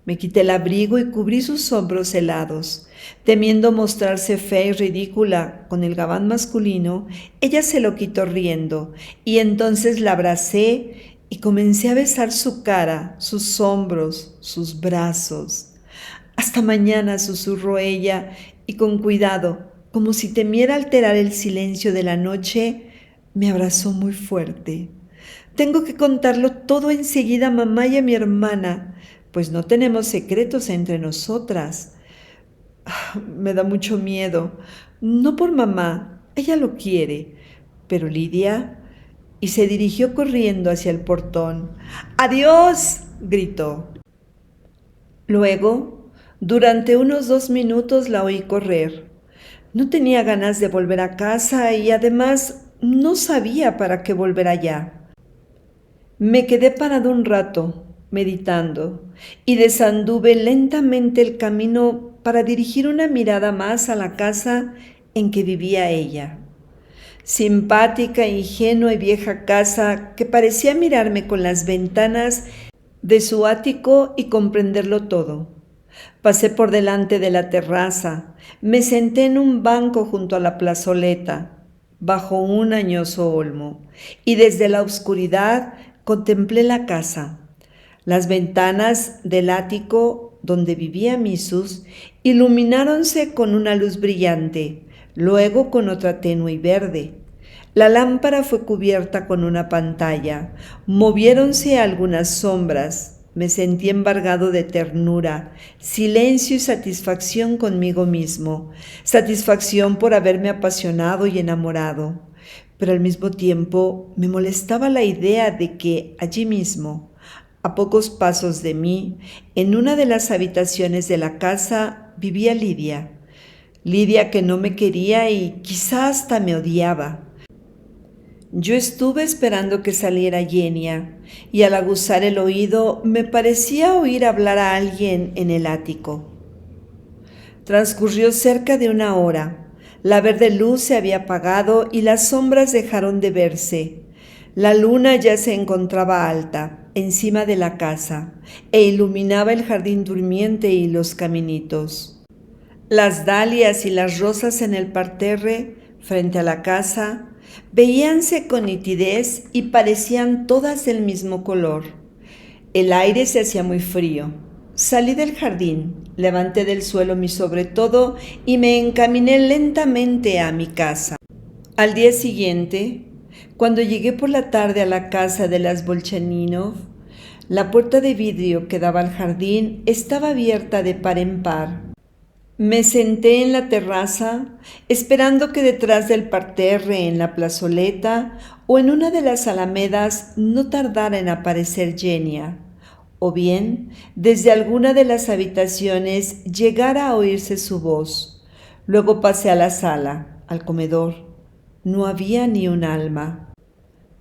Me quité el abrigo y cubrí sus hombros helados. Temiendo mostrarse fea y ridícula con el gabán masculino, ella se lo quitó riendo, y entonces la abracé y comencé a besar su cara, sus hombros, sus brazos. «Hasta mañana», susurró ella, y con cuidado, Como si temiera alterar el silencio de la noche, me abrazó muy fuerte. Tengo que contarlo todo enseguida a mamá y a mi hermana, pues no tenemos secretos entre nosotras. Me da mucho miedo. No por mamá, ella lo quiere, pero Lidia... Y se dirigió corriendo hacia el portón. ¡Adiós!, gritó. Luego, durante unos 2 minutos la oí correr. No tenía ganas de volver a casa y además no sabía para qué volver allá. Me quedé parado un rato, meditando, y desanduve lentamente el camino para dirigir una mirada más a la casa en que vivía ella. Simpática, ingenua y vieja casa que parecía mirarme con las ventanas de su ático y comprenderlo todo. Pasé por delante de la terraza, me senté en un banco junto a la plazoleta, bajo un añoso olmo, y desde la oscuridad contemplé la casa. Las ventanas del ático donde vivía Missus ilumináronse con una luz brillante, luego con otra tenue y verde. La lámpara fue cubierta con una pantalla. Moviéronse algunas sombras. Me sentí embargado de ternura, silencio y satisfacción conmigo mismo, satisfacción por haberme apasionado y enamorado. Pero al mismo tiempo me molestaba la idea de que allí mismo, a pocos pasos de mí, en una de las habitaciones de la casa, vivía Lidia. Lidia que no me quería y quizá hasta me odiaba. Yo estuve esperando que saliera Yenia, y al aguzar el oído me parecía oír hablar a alguien en el ático. Transcurrió cerca de 1 hora. La verde luz se había apagado y las sombras dejaron de verse. La luna ya se encontraba alta, encima de la casa, e iluminaba el jardín durmiente y los caminitos. Las dalias y las rosas en el parterre, frente a la casa, veíanse con nitidez y parecían todas del mismo color. El aire se hacía muy frío. Salí del jardín, levanté del suelo mi sobretodo y me encaminé lentamente a mi casa. Al día siguiente, cuando llegué por la tarde a la casa de las Bolchaninov, la puerta de vidrio que daba al jardín estaba abierta de par en par. Me senté en la terraza, esperando que detrás del parterre, en la plazoleta o en una de las alamedas no tardara en aparecer Yenia, o bien desde alguna de las habitaciones llegara a oírse su voz. Luego pasé a la sala, al comedor. No había ni un alma.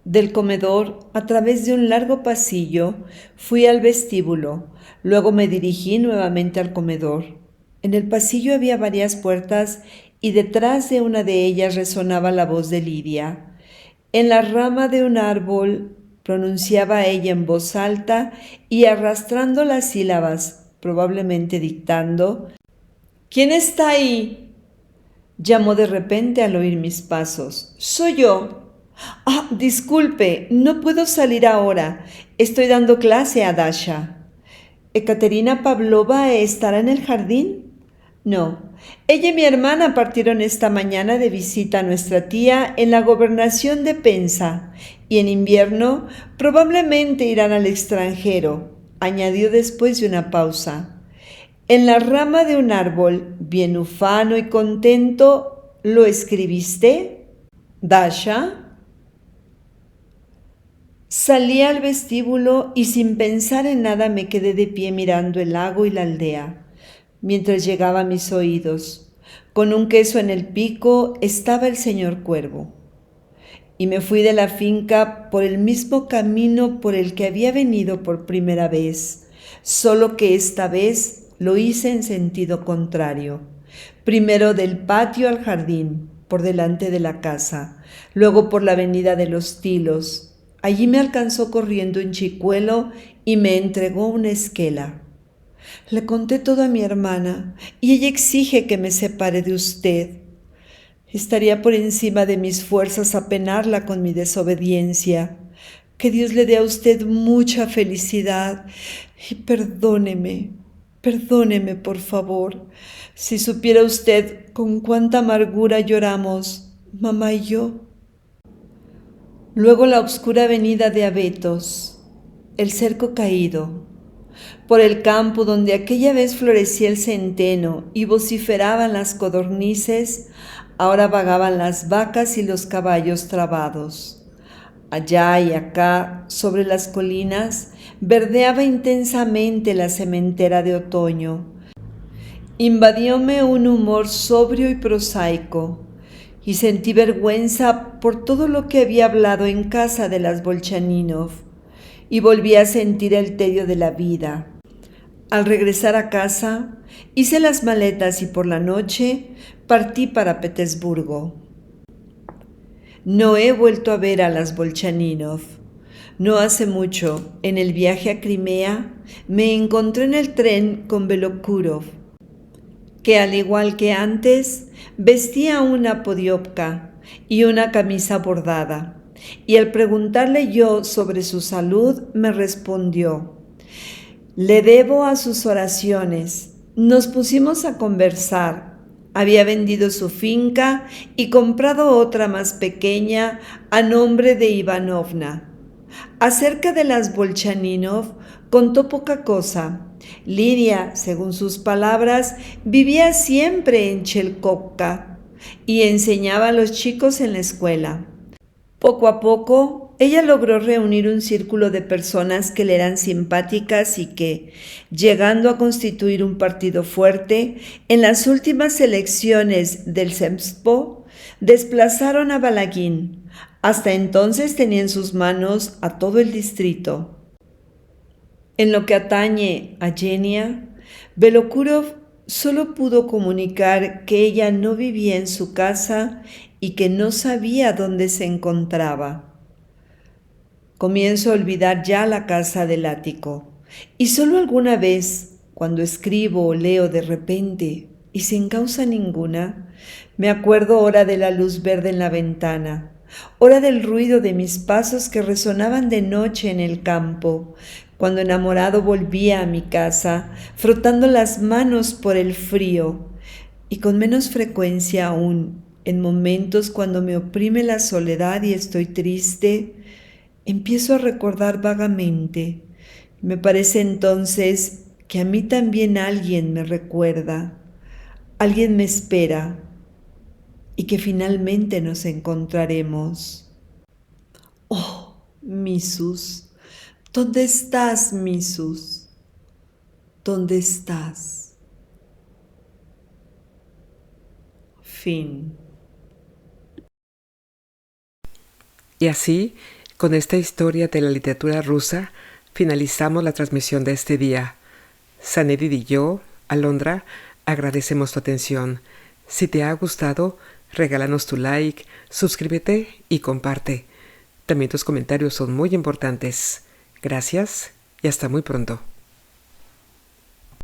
Del comedor, a través de un largo pasillo, fui al vestíbulo. Luego me dirigí nuevamente al comedor. En el pasillo había varias puertas y detrás de una de ellas resonaba la voz de Lidia. En la rama de un árbol pronunciaba ella en voz alta y arrastrando las sílabas, probablemente dictando. «¿Quién está ahí?», llamó de repente al oír mis pasos. «Soy yo». «Ah, disculpe, no puedo salir ahora. Estoy dando clase a Dasha». «¿Ekaterina Pavlova estará en el jardín?». «No, ella y mi hermana partieron esta mañana de visita a nuestra tía en la gobernación de Penza y en invierno probablemente irán al extranjero», añadió después de una pausa. «En la rama de un árbol, bien ufano y contento, ¿lo escribiste, Dasha?». Salí al vestíbulo y sin pensar en nada me quedé de pie mirando el lago y la aldea. Mientras llegaba a mis oídos, con un queso en el pico, estaba el señor Cuervo. Y me fui de la finca por el mismo camino por el que había venido por primera vez, solo que esta vez lo hice en sentido contrario. Primero del patio al jardín, por delante de la casa, luego por la avenida de los Tilos. Allí me alcanzó corriendo un chicuelo y me entregó una esquela. Le conté todo a mi hermana y ella exige que me separe de usted. Estaría por encima de mis fuerzas apenarla con mi desobediencia. Que Dios le dé a usted mucha felicidad y perdóneme». Perdóneme, por favor. Si supiera usted con cuánta amargura lloramos, mamá y yo. Luego la oscura avenida de abetos, el cerco caído, por el campo donde aquella vez florecía el centeno y vociferaban las codornices, ahora vagaban las vacas y los caballos trabados. Allá y acá, sobre las colinas, verdeaba intensamente la sementera de otoño. Invadióme un humor sobrio y prosaico, y sentí vergüenza por todo lo que había hablado en casa de las Bolchaninov, y volví a sentir el tedio de la vida. Al regresar a casa, hice las maletas y por la noche partí para Petersburgo. No he vuelto a ver a las Bolchaninov. No hace mucho, en el viaje a Crimea, me encontré en el tren con Belokurov, que al igual que antes, vestía una podiopka y una camisa bordada, y al preguntarle yo sobre su salud, me respondió: «Le debo a sus oraciones». Nos pusimos a conversar. Había vendido su finca y comprado otra más pequeña a nombre de Ivanovna. Acerca de las Bolchaninov contó poca cosa. Lidia, según sus palabras, vivía siempre en Chelkovka y enseñaba a los chicos en la escuela. Poco a poco, ella logró reunir un círculo de personas que le eran simpáticas y que, llegando a constituir un partido fuerte, en las últimas elecciones del Zemstvo, desplazaron a Balagin. Hasta entonces tenía en sus manos a todo el distrito. En lo que atañe a Yenia, Belokurov solo pudo comunicar que ella no vivía en su casa y que no sabía dónde se encontraba. Comienzo a olvidar ya la casa del ático, y solo alguna vez, cuando escribo o leo de repente, y sin causa ninguna, me acuerdo ahora de la luz verde en la ventana, hora del ruido de mis pasos que resonaban de noche en el campo, cuando enamorado volvía a mi casa, frotando las manos por el frío, y con menos frecuencia aún, en momentos cuando me oprime la soledad y estoy triste, empiezo a recordar vagamente. Me parece entonces que a mí también alguien me recuerda, alguien me espera, y que finalmente nos encontraremos. Oh, Misus, ¿dónde estás, Misus? ¿Dónde estás? Fin. Y así, con esta historia de la literatura rusa, finalizamos la transmisión de este día. Sanedid y yo, Alondra, agradecemos tu atención. Si te ha gustado, regálanos tu like, suscríbete y comparte. También tus comentarios son muy importantes. Gracias y hasta muy pronto.